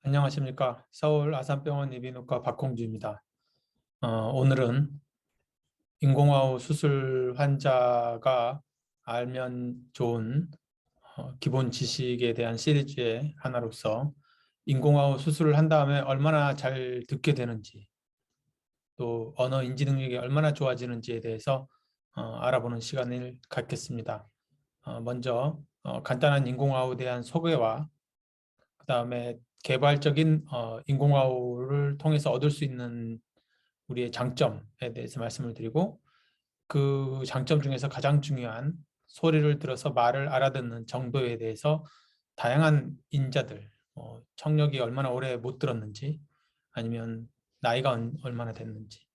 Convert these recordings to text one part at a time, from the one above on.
안녕하십니까. 서울 아산병원 이비인후과 박홍주입니다. 오늘은 인공아우 수술 환자가 알면 좋은 기본 지식에 대한 시리즈의 하나로서 인공아우 수술을 한 다음에 얼마나 잘 듣게 되는지, 또 언어 인지 능력이 얼마나 좋아지는지에 대해서 알아보는 시간을 갖겠습니다. 먼저 간단한 인공아우에 대한 소개와 그 다음에 개발적인 인공화호를 통해서 얻을 수 있는 우리의 장점에 대해서 말씀을 드리고, 그 장점 중에서 가장 중요한 소리를 들어서 말을 알아듣는 정도에 대해서 다양한 인자들, 청력이 얼마나 오래 못 들었는지, 아니면 나이가 얼마나 됐는지,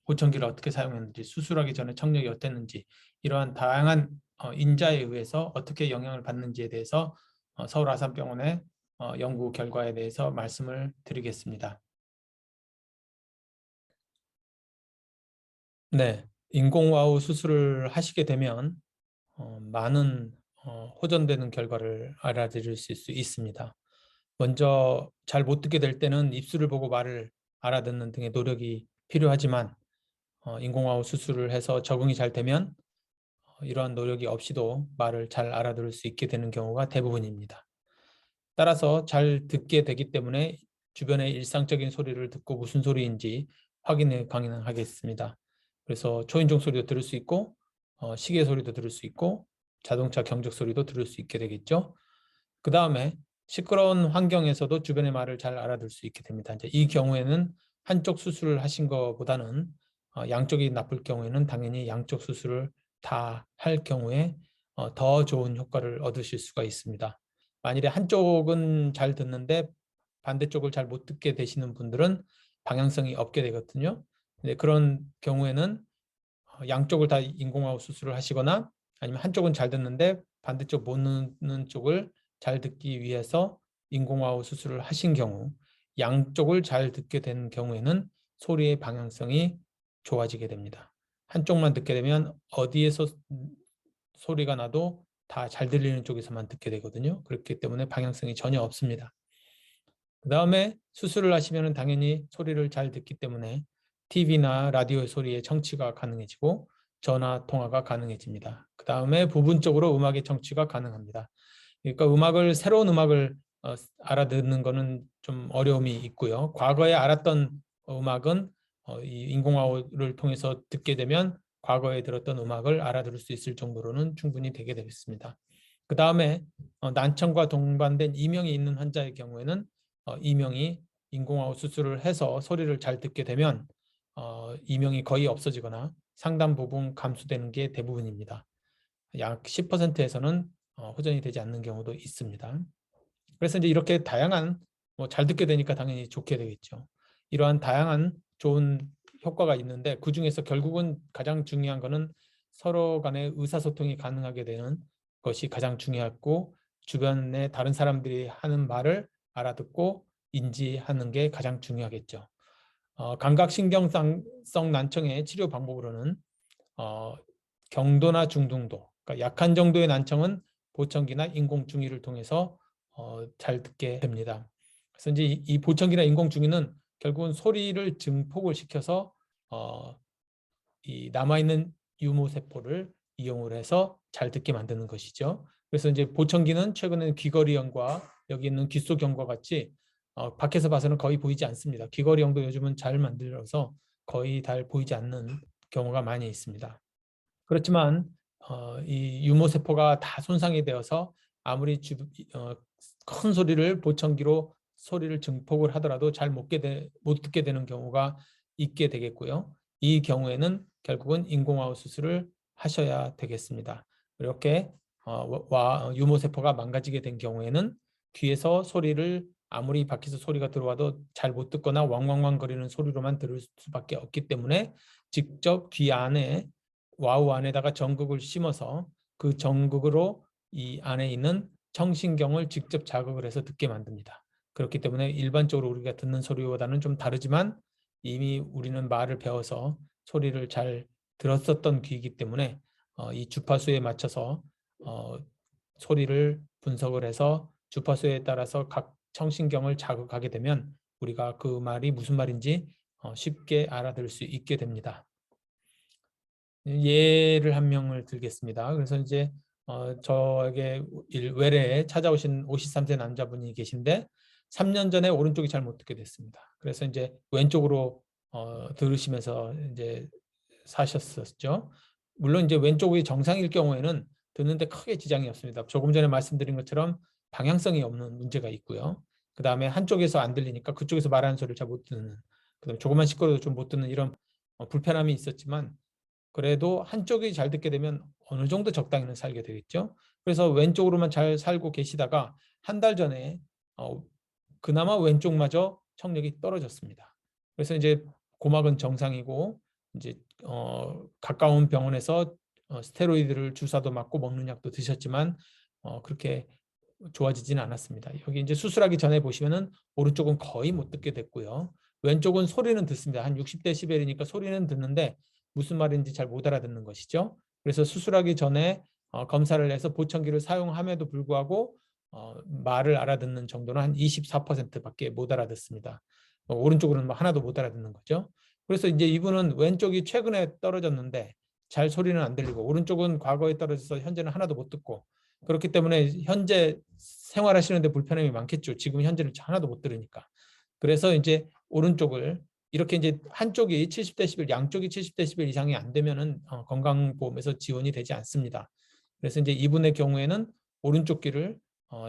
보청기를 어떻게 사용했는지, 수술하기 전에 청력이 어땠는지, 이러한 다양한 인자에 의해서 어떻게 영향을 받는지에 대해서 서울 아산병원의 연구 결과에 대해서 말씀을 드리겠습니다. 네, 인공와우 수술을 하시게 되면 많은 호전되는 결과를 알아들을 수 있습니다. 먼저 잘 못 듣게 될 때는 입술을 보고 말을 알아듣는 등의 노력이 필요하지만, 인공와우 수술을 해서 적응이 잘 되면 이러한 노력이 없이도 말을 잘 알아들을 수 있게 되는 경우가 대부분입니다. 따라서 잘 듣게 되기 때문에 주변의 일상적인 소리를 듣고 무슨 소리인지 확인을 가능하겠습니다. 그래서 초인종 소리도 들을 수 있고, 시계 소리도 들을 수 있고, 자동차 경적 소리도 들을 수 있게 되겠죠. 그 다음에 시끄러운 환경에서도 주변의 말을 잘 알아들 수 있게 됩니다. 이제 이 경우에는 한쪽 수술을 하신 것보다는 양쪽이 나쁠 경우에는 당연히 양쪽 수술을 다 할 경우에 더 좋은 효과를 얻으실 수가 있습니다. 만일에 한쪽은 잘 듣는데 반대쪽을 잘 못 듣게 되시는 분들은 방향성이 없게 되거든요. 그런 경우에는 양쪽을 다 인공화호 수술을 하시거나, 아니면 한쪽은 잘 듣는데 반대쪽 못 듣는 쪽을 잘 듣기 위해서 인공화호 수술을 하신 경우, 양쪽을 잘 듣게 된 경우에는 소리의 방향성이 좋아지게 됩니다. 한쪽만 듣게 되면 어디에서 소리가 나도 다 잘 들리는 쪽에서만 듣게 되거든요. 그렇기 때문에 방향성이 전혀 없습니다. 그 다음에 수술을 하시면 당연히 소리를 잘 듣기 때문에 TV나 라디오 소리의 청취가 가능해지고 전화 통화가 가능해집니다. 그 다음에 부분적으로 음악의 청취가 가능합니다. 그러니까 새로운 음악을 알아듣는 것은 좀 어려움이 있고요. 과거에 알았던 음악은 이 인공화호를 통해서 듣게 되면 과거에 들었던 음악을 알아들을 수 있을 정도로는 충분히 되게 되겠습니다. 그 다음에 난청과 동반된 이명이 있는 환자의 경우에는 이명이 인공화호 수술을 해서 소리를 잘 듣게 되면 이명이 거의 없어지거나 상당 부분 감소되는 게 대부분입니다. 약 10%에서는 호전이 되지 않는 경우도 있습니다. 그래서 이제 이렇게 다양한, 잘 듣게 되니까 당연히 좋게 되겠죠. 이러한 다양한 좋은 효과가 있는데, 그 중에서 결국은 가장 중요한 것은 서로 간의 의사소통이 가능하게 되는 것이 가장 중요하고, 주변의 다른 사람들이 하는 말을 알아듣고 인지하는 게 가장 중요하겠죠. 감각신경성 난청의 치료 방법으로는 경도나 중등도, 그러니까 약한 정도의 난청은 보청기나 인공중위를 통해서 잘 듣게 됩니다. 그래서 이제 이 보청기나 인공중위는 결국은 소리를 증폭을 시켜서 이 남아있는 유무세포를 이용을 해서 잘 듣게 만드는 것이죠. 그래서 이제 보청기는 최근에는 귀걸이형과 여기 있는 귓속형과 같이 밖에서 봐서는 거의 보이지 않습니다. 귀걸이형도 요즘은 잘 만들어서 거의 잘 보이지 않는 경우가 많이 있습니다. 그렇지만 이 유모세포가 다 손상이 되어서 아무리 큰 소리를 보청기로 소리를 증폭을 하더라도 잘 못 듣게 되는 경우가 있게 되겠고요. 이 경우에는 결국은 인공화호 수술을 하셔야 되겠습니다. 이렇게 유모세포가 망가지게 된 경우에는 귀에서 소리를 아무리 밖에서 소리가 들어와도 잘 못 듣거나 왕왕왕 거리는 소리로만 들을 수밖에 없기 때문에 직접 귀 안에 와우 안에다가 전극을 심어서 그 전극으로 이 안에 있는 청신경을 직접 자극을 해서 듣게 만듭니다. 그렇기 때문에 일반적으로 우리가 듣는 소리보다는 좀 다르지만 이미 우리는 말을 배워서 소리를 잘 들었었던 귀이기 때문에 이 주파수에 맞춰서 소리를 분석을 해서 주파수에 따라서 각 청신경을 자극하게 되면 우리가 그 말이 무슨 말인지 쉽게 알아들을 수 있게 됩니다. 예를 한 명을 들겠습니다. 그래서 이제 저에게 외래에 찾아오신 53세 남자분이 계신데 3년 전에 오른쪽이 잘 못 듣게 됐습니다. 그래서 이제 왼쪽으로 들으시면서 이제 사셨었죠. 물론 이제 왼쪽이 정상일 경우에는 듣는데 크게 지장이 없습니다. 조금 전에 말씀드린 것처럼 방향성이 없는 문제가 있고요. 그 다음에 한쪽에서 안 들리니까 그쪽에서 말하는 소리를 잘 못 듣는, 그다음에 조금만 시끄러도 좀 못 듣는 이런 불편함이 있었지만 그래도 한쪽이 잘 듣게 되면 어느 정도 적당히는 살게 되겠죠. 그래서 왼쪽으로만 잘 살고 계시다가 한 달 전에 그나마 왼쪽마저 청력이 떨어졌습니다. 그래서 이제 고막은 정상이고 이제 가까운 병원에서 스테로이드를 주사도 맞고 먹는 약도 드셨지만 그렇게 좋아지지는 않았습니다. 여기 이제 수술하기 전에 보시면은 오른쪽은 거의 못 듣게 됐고요. 왼쪽은 소리는 듣습니다. 한 60dB이니까 소리는 듣는데 무슨 말인지 잘 못 알아듣는 것이죠. 그래서 수술하기 전에 검사를 해서 보청기를 사용함에도 불구하고 말을 알아듣는 정도는 한 24%밖에 못 알아듣습니다. 오른쪽으로는 하나도 못 알아듣는 거죠. 그래서 이제 이분은 왼쪽이 최근에 떨어졌는데 잘 소리는 안 들리고 오른쪽은 과거에 떨어져서 현재는 하나도 못 듣고 그렇기 때문에 현재 생활하시는데 불편함이 많겠죠. 지금 현재는 하나도 못 들으니까. 그래서 이제 오른쪽을 이렇게 이제 한쪽이 70dB, 양쪽이 70dB 이상이 안 되면은 건강보험에서 지원이 되지 않습니다. 그래서 이제 이분의 경우에는 오른쪽 귀를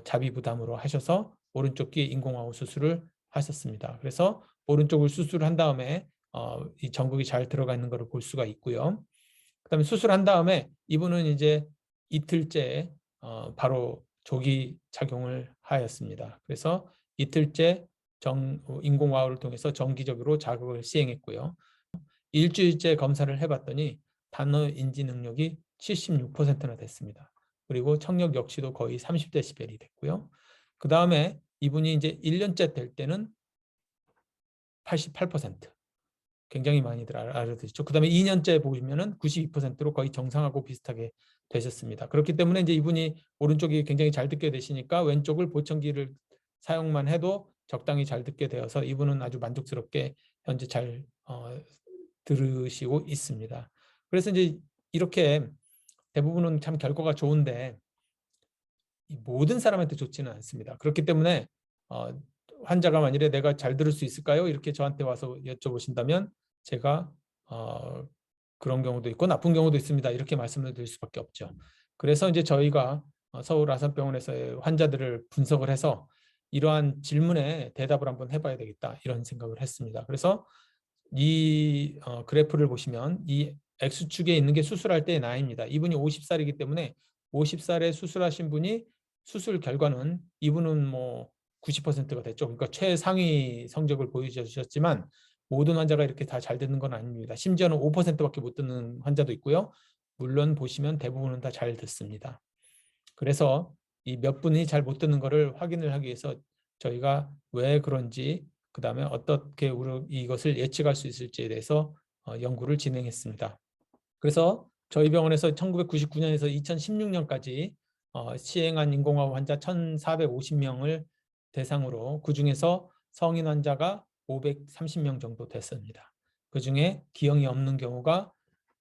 자비 부담으로 하셔서 오른쪽 귀 인공화호 수술을 하셨습니다. 그래서 오른쪽을 수술한 다음에 이 전극이 잘 들어가 있는 것을 볼 수가 있고요. 그다음에 수술한 다음에 이분은 이제 이틀째 바로 조기 착용을 하였습니다. 그래서 이틀째 인공화호를 통해서 정기적으로 자극을 시행했고요. 일주일째 검사를 해봤더니 단어 인지 능력이 76%나 됐습니다. 그리고 청력 역시도 거의 30dB이 됐고요. 그 다음에 이분이 이제 1년째 될 때는 88%. 굉장히 많이들 알아듣죠. 그 다음에 2년째 보시면은 92%로 거의 정상하고 비슷하게 되셨습니다. 그렇기 때문에 이제 이분이 오른쪽이 굉장히 잘 듣게 되시니까 왼쪽을 보청기를 사용만 해도 적당히 잘 듣게 되어서 이분은 아주 만족스럽게 현재 잘 들으시고 있습니다. 그래서 이제 이렇게 대부분은 참 결과가 좋은데 모든 사람한테 좋지는 않습니다. 그렇기 때문에 환자가 만일에 내가 잘 들을 수 있을까요? 이렇게 저한테 와서 여쭤보신다면 제가 그런 경우도 있고 나쁜 경우도 있습니다. 이렇게 말씀을 드릴 수밖에 없죠. 그래서 이제 저희가 서울 아산병원에서의 환자들을 분석을 해서 이러한 질문에 대답을 한번 해봐야 되겠다 이런 생각을 했습니다. 그래서 이 그래프를 보시면 이 X축에 있는 게 수술할 때의 나이입니다. 이분이 50살이기 때문에 50살에 수술하신 분이 수술 결과는 이분은 뭐 90%가 됐죠. 그러니까 최상위 성적을 보여주셨지만 모든 환자가 이렇게 다 잘 듣는 건 아닙니다. 심지어는 5%밖에 못 듣는 환자도 있고요. 물론 보시면 대부분은 다 잘 듣습니다. 그래서 이 몇 분이 잘 못 듣는 거를 확인을 하기 위해서 저희가 왜 그런지 그 다음에 어떻게 이것을 예측할 수 있을지에 대해서 연구를 진행했습니다. 그래서 저희 병원에서 1999년에서 2016년까지 시행한 인공화호 환자 1,450명을 대상으로 그중에서 성인 환자가 530명 정도 됐습니다. 그중에 기형이 없는 경우가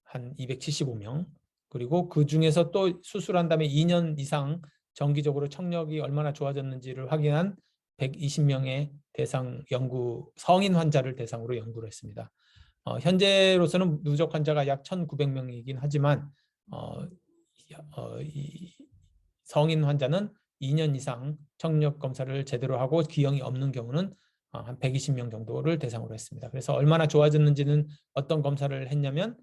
한 275명, 그리고 그중에서 또 수술한 다음에 2년 이상 정기적으로 청력이 얼마나 좋아졌는지를 확인한 120명의 대상 연구 성인 환자를 대상으로 연구를 했습니다. 현재로서는 누적 환자가 약 1,900명이긴 하지만 이 성인 환자는 2년 이상 청력 검사를 제대로 하고 기형이 없는 경우는 한 120명 정도를 대상으로 했습니다. 그래서 얼마나 좋아졌는지는 어떤 검사를 했냐면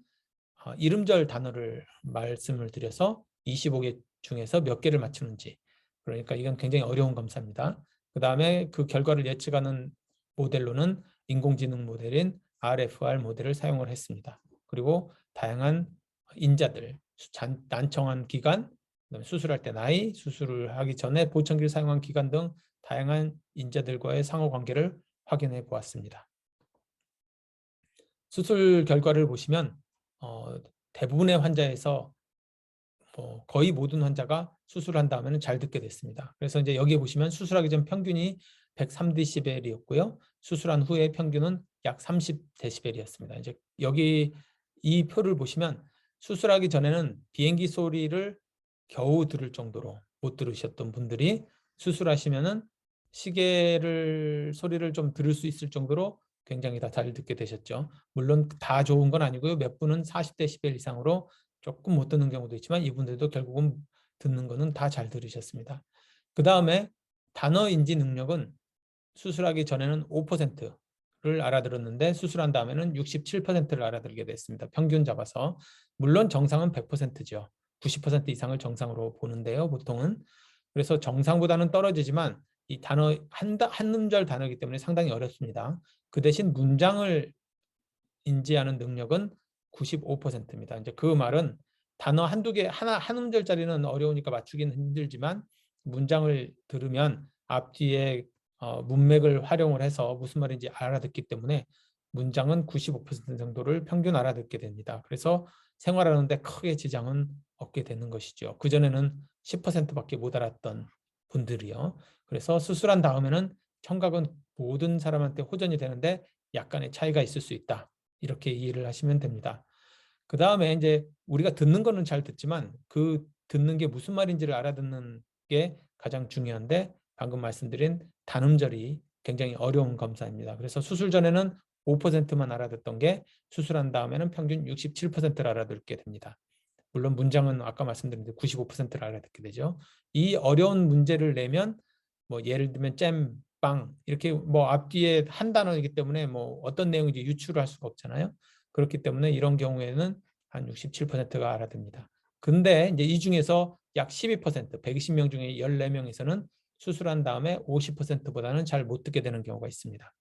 이름절 단어를 말씀을 드려서 25개 중에서 몇 개를 맞추는지, 그러니까 이건 굉장히 어려운 검사입니다. 그 다음에 그 결과를 예측하는 모델로는 인공지능 모델인 RFR 모델을 사용을 했습니다. 그리고 다양한 인자들, 난청한 기간, 그다음에 수술할 때 나이, 수술을 하기 전에 보청기를 사용한 기간 등 다양한 인자들과의 상호관계를 확인해 보았습니다. 수술 결과를 보시면 대부분의 환자에서 거의 모든 환자가 수술한 다음에는 잘 듣게 됐습니다. 그래서 이제 여기에 보시면 수술하기 전 평균이 103dB이었고요. 수술한 후에 평균은 약 30dB이었습니다. 이제 여기 이 표를 보시면 수술하기 전에는 비행기 소리를 겨우 들을 정도로 못 들으셨던 분들이 수술하시면은 시계를 소리를 좀 들을 수 있을 정도로 굉장히 다 잘 듣게 되셨죠. 물론 다 좋은 건 아니고요. 몇 분은 40dB 이상으로 조금 못 듣는 경우도 있지만 이분들도 결국은 듣는 거는 다 잘 들으셨습니다. 그 다음에 단어 인지 능력은 수술하기 전에는 5%를 알아들었는데 수술한 다음에는 67%를 알아들게 됐습니다. 평균 잡아서. 물론 정상은 100%죠. 90% 이상을 정상으로 보는데요. 보통은. 그래서 정상보다는 떨어지지만 이 단어 한 음절 단어이기 때문에 상당히 어렵습니다. 그 대신 문장을 인지하는 능력은 95%입니다. 이제 그 말은 단어 한두 개, 한 음절짜리는 어려우니까 맞추기는 힘들지만 문장을 들으면 앞뒤에 문맥을 활용을 해서 무슨 말인지 알아듣기 때문에 문장은 95% 정도를 평균 알아듣게 됩니다. 그래서 생활하는데 크게 지장은 없게 되는 것이죠. 그전에는 10%밖에 못 알았던 분들이요. 그래서 수술한 다음에는 청각은 모든 사람한테 호전이 되는데 약간의 차이가 있을 수 있다. 이렇게 이해를 하시면 됩니다. 그 다음에 이제 우리가 듣는 거는 잘 듣지만 그 듣는 게 무슨 말인지를 알아듣는 게 가장 중요한데 방금 말씀드린 단음절이 굉장히 어려운 검사입니다. 그래서 수술 전에는 5%만 알아듣던 게 수술한 다음에는 평균 67%를 알아듣게 됩니다. 물론 문장은 아까 말씀드린 95%를 알아듣게 되죠. 이 어려운 문제를 내면 뭐 예를 들면 잼, 빵 이렇게 뭐 앞뒤에 한 단어이기 때문에 뭐 어떤 내용인지 유추를 할 수가 없잖아요. 그렇기 때문에 이런 경우에는 한 67%가 알아듣습니다. 근데 이제 이 중에서 약 12%, 120명 중에 14명에서는 수술한 다음에 50%보다는 잘 못 듣게 되는 경우가 있습니다.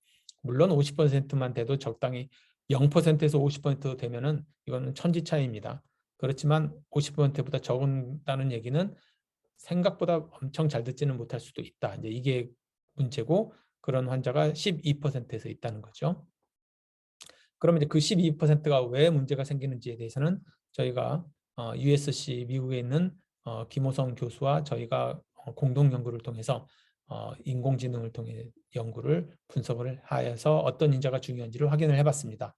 물론 50%만 돼도 적당히 0%에서 50% 되면은 이거는 천지 차이입니다. 그렇지만 50%보다 적다는 얘기는 생각보다 엄청 잘 듣지는 못할 수도 있다. 이제 이게 문제고 그런 환자가 12%에서 있다는 거죠. 그러면 이제 그 12%가 왜 문제가 생기는지에 대해서는 저희가 USC 미국에 있는 김호성 교수와 저희가 공동 연구를 통해서 인공지능을 통해 연구를 분석을 하여서 어떤 인자가 중요한지를 확인을 해봤습니다.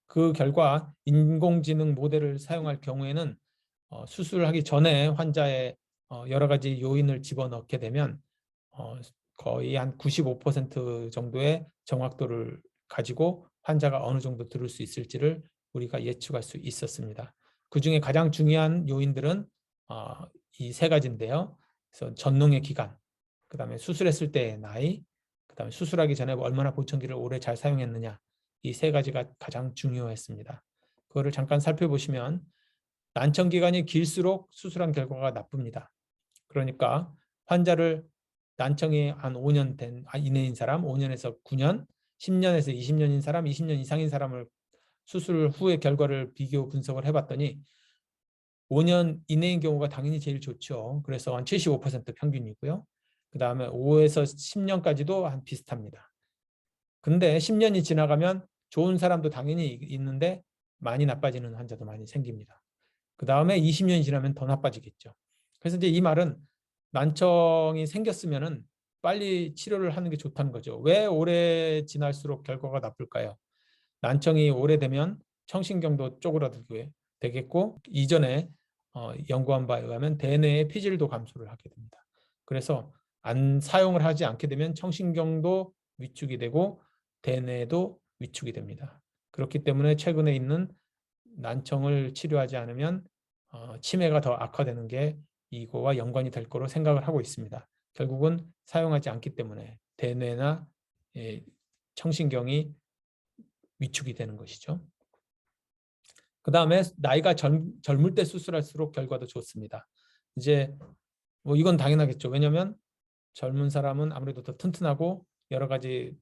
그 결과 인공지능 모델을 사용할 경우에는 수술하기 전에 환자의 여러 가지 요인을 집어넣게 되면 거의 한 95% 정도의 정확도를 가지고 환자가 어느 정도 들을 수 있을지를 우리가 예측할 수 있었습니다. 그 중에 가장 중요한 요인들은 이 세 가지인데요. 그래서 전농의 기간, 그 다음에 수술했을 때의 나이, 그 다음에 수술하기 전에 얼마나 보청기를 오래 잘 사용했느냐, 이 세 가지가 가장 중요했습니다. 그거를 잠깐 살펴보시면 난청 기간이 길수록 수술한 결과가 나쁩니다. 그러니까 환자를 난청이 한 5년 된 이내인 사람, 5년에서 9년, 10년에서 20년인 사람, 20년 이상인 사람을 수술 후의 결과를 비교 분석을 해봤더니 5년 이내인 경우가 당연히 제일 좋죠. 그래서 한 75% 평균이고요. 그 다음에 5에서 10년까지도 한 비슷합니다. 근데 10년이 지나가면 좋은 사람도 당연히 있는데 많이 나빠지는 환자도 많이 생깁니다. 그 다음에 20년이 지나면 더 나빠지겠죠. 그래서 이제 이 말은 난청이 생겼으면은 빨리 치료를 하는 게 좋다는 거죠. 왜 오래 지날수록 결과가 나쁠까요? 난청이 오래되면 청신경도 쪼그라들게 되겠고 이전에 연구한 바에 의하면 대뇌의 피질도 감소를 하게 됩니다. 그래서 안 사용을 하지 않게 되면 청신경도 위축이 되고 대뇌도 위축이 됩니다. 그렇기 때문에 최근에 있는 난청을 치료하지 않으면 치매가 더 악화되는 게 이거와 연관이 될 거로 생각을 하고 있습니다. 결국은 사용하지 않기 때문에 대뇌나 청신경이 위축이 되는 것이죠. 그 다음에 나이가 젊을 때 수술할수록 결과도 좋습니다. 이제 뭐 이건 당연하겠죠. 왜냐하면 젊은 사람은 아무래도 더 튼튼하고 여러 가지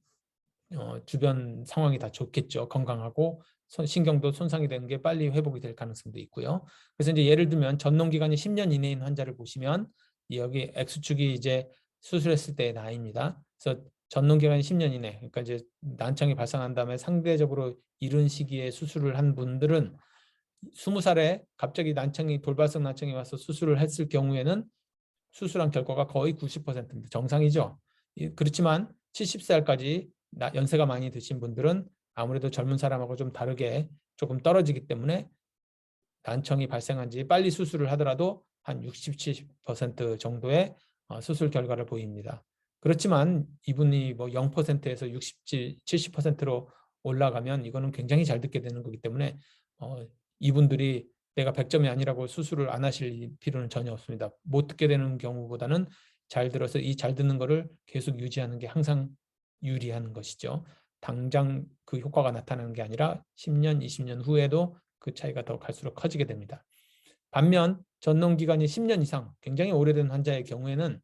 주변 상황이 다 좋겠죠. 건강하고 신경도 손상이 되는 게 빨리 회복이 될 가능성도 있고요. 그래서 이제 예를 들면 전농 기간이 10년 이내인 환자를 보시면 여기 X축이 이제 수술했을 때의 나이입니다. 그래서 전농 기간이 10년 이내, 그러니까 이제 난청이 발생한 다음에 상대적으로 이른 시기에 수술을 한 분들은 20살에 갑자기 난청이 돌발성 난청이 와서 수술을 했을 경우에는 수술한 결과가 거의 90%입니다. 정상이죠. 그렇지만 70살까지 연세가 많이 드신 분들은 아무래도 젊은 사람하고 좀 다르게 조금 떨어지기 때문에 난청이 발생한 지 빨리 수술을 하더라도 한 60, 70% 정도의 수술 결과를 보입니다. 그렇지만 이분이 뭐 0%에서 60, 70%로 올라가면 이거는 굉장히 잘 듣게 되는 거기 때문에 이분들이 내가 100점이 아니라고 수술을 안 하실 필요는 전혀 없습니다. 못 듣게 되는 경우보다는 잘 들어서 이 잘 듣는 거를 계속 유지하는 게 항상 유리한 것이죠. 당장 그 효과가 나타나는 게 아니라 10년, 20년 후에도 그 차이가 더 갈수록 커지게 됩니다. 반면 전농기간이 10년 이상 굉장히 오래된 환자의 경우에는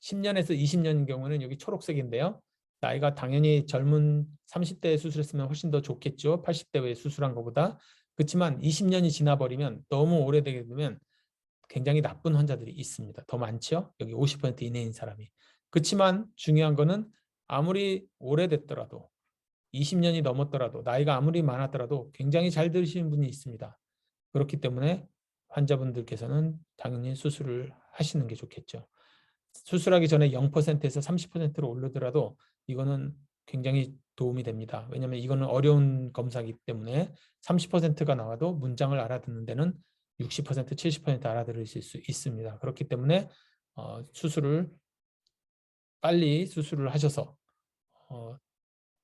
10년에서 20년인 경우는 여기 초록색인데요. 나이가 당연히 젊은 30대에 수술했으면 훨씬 더 좋겠죠. 80대에 수술한 것보다. 그렇지만 20년이 지나버리면 너무 오래되게 되면 굉장히 나쁜 환자들이 있습니다. 더 많죠. 여기 50% 이내인 사람이. 그렇지만 중요한 거는 아무리 오래됐더라도 20년이 넘었더라도 나이가 아무리 많았더라도 굉장히 잘 들으시는 분이 있습니다. 그렇기 때문에 환자분들께서는 당연히 수술을 하시는 게 좋겠죠. 수술하기 전에 0%에서 30%로 오르더라도 이거는 굉장히 도움이 됩니다. 왜냐하면 이거는 어려운 검사이기 때문에 30%가 나와도 문장을 알아듣는 데는 60%, 70% 알아들으실 수 있습니다. 그렇기 때문에 빨리 수술을 하셔서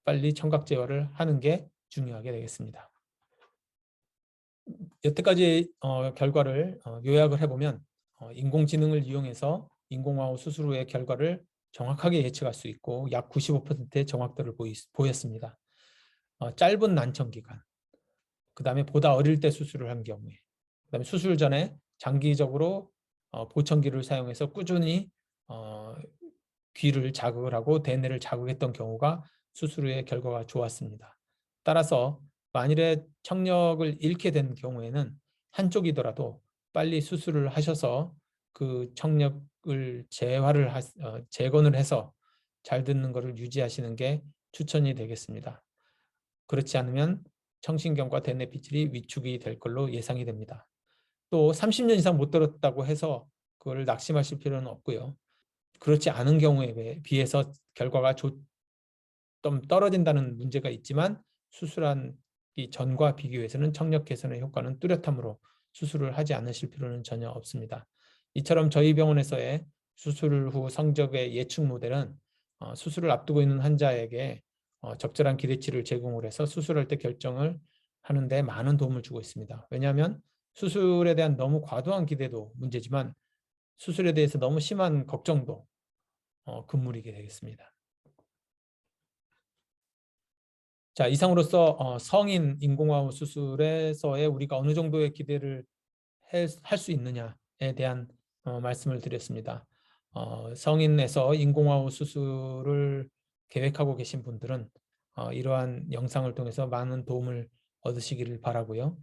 빨리 청각 제어를 하는 게 중요하게 되겠습니다. 여태까지 결과를 요약을 해보면 인공지능을 이용해서 인공화호 수술 후의 결과를 정확하게 예측할 수 있고 약 95%의 정확도를 보였습니다. 짧은 난청 기간, 그 다음에 보다 어릴 때 수술을 한 경우에, 그 다음에 수술 전에 장기적으로 보청기를 사용해서 꾸준히 귀를 자극을 하고 대뇌를 자극했던 경우가 수술 후의 결과가 좋았습니다. 따라서 만일에 청력을 잃게 된 경우에는 한쪽이더라도 빨리 수술을 하셔서 그 청력을 재건을 해서 잘 듣는 것을 유지하시는 게 추천이 되겠습니다. 그렇지 않으면 청신경과 대뇌 피질이 위축이 될 걸로 예상이 됩니다. 또 30년 이상 못 들었다고 해서 그걸 낙심하실 필요는 없고요. 그렇지 않은 경우에 비해서 결과가 좀 떨어진다는 문제가 있지만 수술한 이 전과 비교해서는 청력 개선의 효과는 뚜렷하므로 수술을 하지 않으실 필요는 전혀 없습니다. 이처럼 저희 병원에서의 수술 후 성적의 예측 모델은 수술을 앞두고 있는 환자에게 적절한 기대치를 제공을 해서 수술할 때 결정을 하는 데 많은 도움을 주고 있습니다. 왜냐하면 수술에 대한 너무 과도한 기대도 문제지만 수술에 대해서 너무 심한 걱정도 금물이게 되겠습니다. 자, 이상으로서 성인 인공화호 수술에서의 우리가 어느 정도의 기대를 할 수 있느냐에 대한 말씀을 드렸습니다. 성인에서 인공화호 수술을 계획하고 계신 분들은 이러한 영상을 통해서 많은 도움을 얻으시기를 바라고요.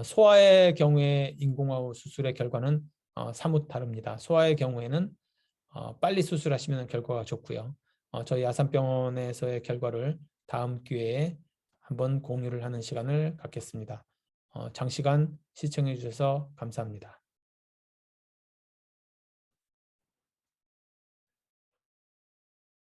소아의 경우에 인공화호 수술의 결과는 사뭇 다릅니다. 소아의 경우에는 빨리 수술하시면 결과가 좋고요. 저희 아산병원에서의 결과를 다음 기회에 한번 공유를 하는 시간을 갖겠습니다. 장시간 시청해 주셔서 감사합니다.